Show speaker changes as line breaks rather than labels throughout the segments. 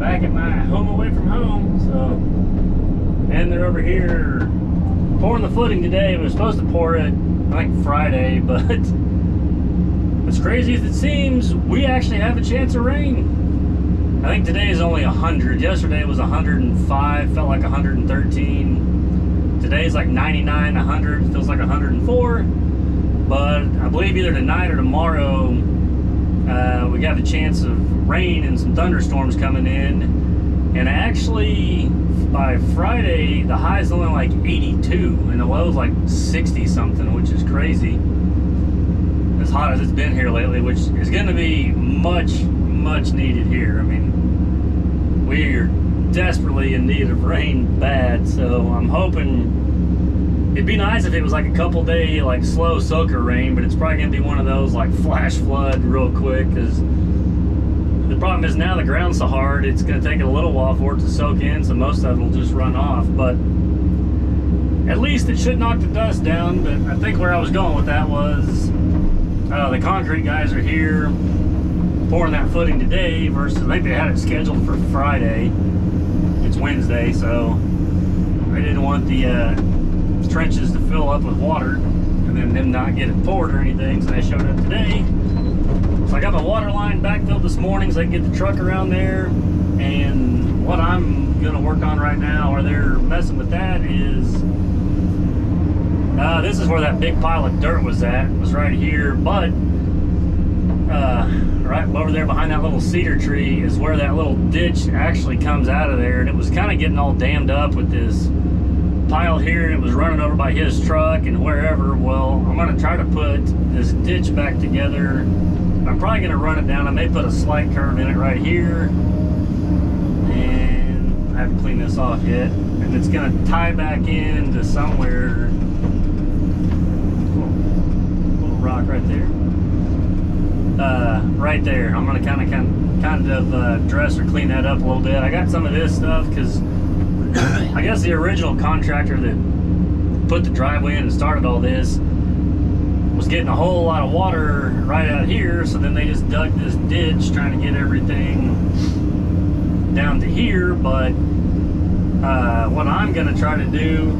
back at my home away from home. So, and they're over here pouring the footing today. We were supposed to pour it, I think Friday, but as crazy as it seems, we actually have a chance of rain. I think today is only 100. Yesterday was 105, felt like 113. Today's like 99, 100, feels like 104. But I believe either tonight or tomorrow, we got a chance of rain and some thunderstorms coming in. And actually, by Friday, the high's only like 82, and the low's like 60 something, which is crazy. As hot as it's been here lately, which is going to be much needed here. I mean, we are desperately in need of rain bad, so I'm hoping it'd be nice if it was like a couple day like slow soaker rain, but it's probably going to be one of those like flash flood real quick, because the problem is now the ground's so hard, it's going to take a little while for it to soak in, so most of it will just run off. But at least it should knock the dust down. But I think where I was going with that was the concrete guys are here pouring that footing today versus I think they had it scheduled for Friday. It's Wednesday, so they didn't want the trenches to fill up with water and then them not get it poured or anything, so they showed up today. So I got my water line backfilled this morning so I can get the truck around there. And what I'm gonna work on right now, while they're messing with that, is this is where that big pile of dirt was at. It was right here, but right over there behind that little cedar tree is where that little ditch actually comes out of there, and it was kind of getting all dammed up with this pile here, and it was running over by his truck and wherever. Well, I'm gonna try to put this ditch back together. I'm probably gonna run it down. I may put a slight curve in it right here, and I haven't cleaned this off yet, and it's gonna tie back into somewhere. Little rock right there. Right there. I'm gonna kind of dress or clean that up a little bit. I got some of this stuff because I guess the original contractor that put the driveway in and started all this was getting a whole lot of water right out here, so then they just dug this ditch trying to get everything down to here. But what I'm gonna try to do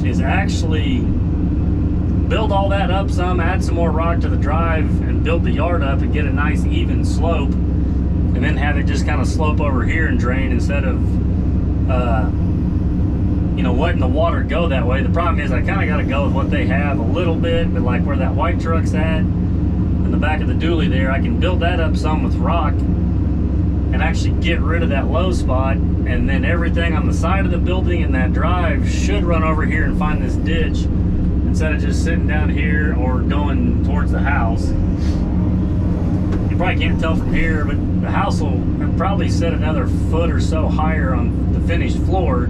is actually build all that up some, add some more rock to the drive, and build the yard up and get a nice even slope, and then have it just kind of slope over here and drain instead of you know, letting the water go that way. The problem is I kind of got to go with what they have a little bit, but like where that white truck's at in the back of the dually there, I can build that up some with rock and actually get rid of that low spot, and then everything on the side of the building and that drive should run over here and find this ditch instead of just sitting down here or going towards the house. You probably can't tell from here, but the house will probably set another foot or so higher on the finished floor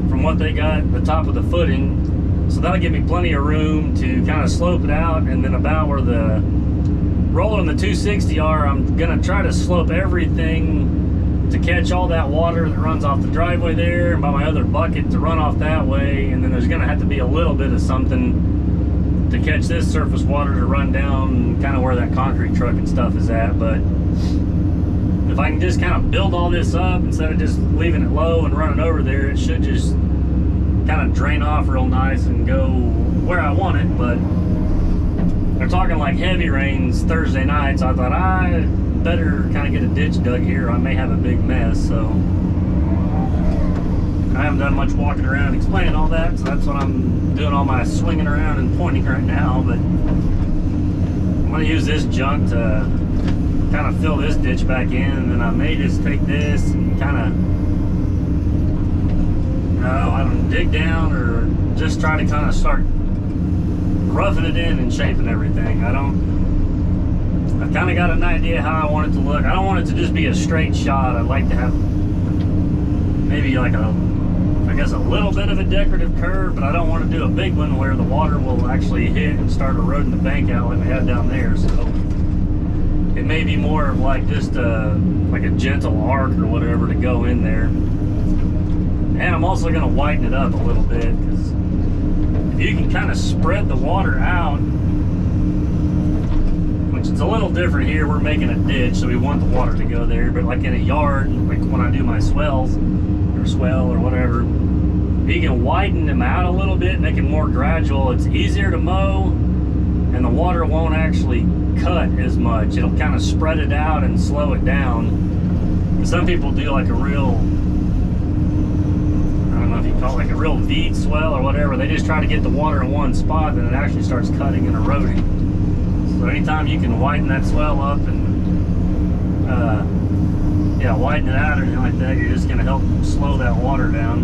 from what they got at the top of the footing. So that'll give me plenty of room to kind of slope it out, and then about where the roller and the 260 are, I'm gonna try to slope everything to catch all that water that runs off the driveway there, and by my other bucket to run off that way. And then there's gonna have to be a little bit of something to catch this surface water to run down kind of where that concrete truck and stuff is at. But if I can just kind of build all this up instead of just leaving it low and running over there, it should just kind of drain off real nice and go where I want it. But they're talking like heavy rains Thursday night, so I thought I better kind of get a ditch dug here, or I may have a big mess. So I haven't done much walking around explaining all that, so that's what I'm doing, all my swinging around and pointing right now. But I'm going to use this junk to kind of fill this ditch back in, and then I may just take this and kind of, I don't know, dig down, or just try to kind of start roughing it in and shaping everything. I've kind of got an idea how I want it to look. I don't want it to just be a straight shot. I'd like to have maybe like I guess a little bit of a decorative curve, but I don't want to do a big one where the water will actually hit and start eroding the bank out like we had down there. So it may be more of like just like a gentle arc or whatever to go in there. And I'm also going to widen it up a little bit, because if you can kind of spread the water out, when It's a little different here. We're making a ditch, so we want the water to go there. But like in a yard, like when I do my swells or swell or whatever, you can widen them out a little bit, make it more gradual. It's easier to mow, and the water won't actually cut as much. It'll kind of spread it out and slow it down. Some people do like a real, I don't know if you call it like a real V swell or whatever. They just try to get the water in one spot, and it actually starts cutting and eroding. So anytime you can widen that swell up and yeah, widen it out or anything like that, you're just going to help slow that water down.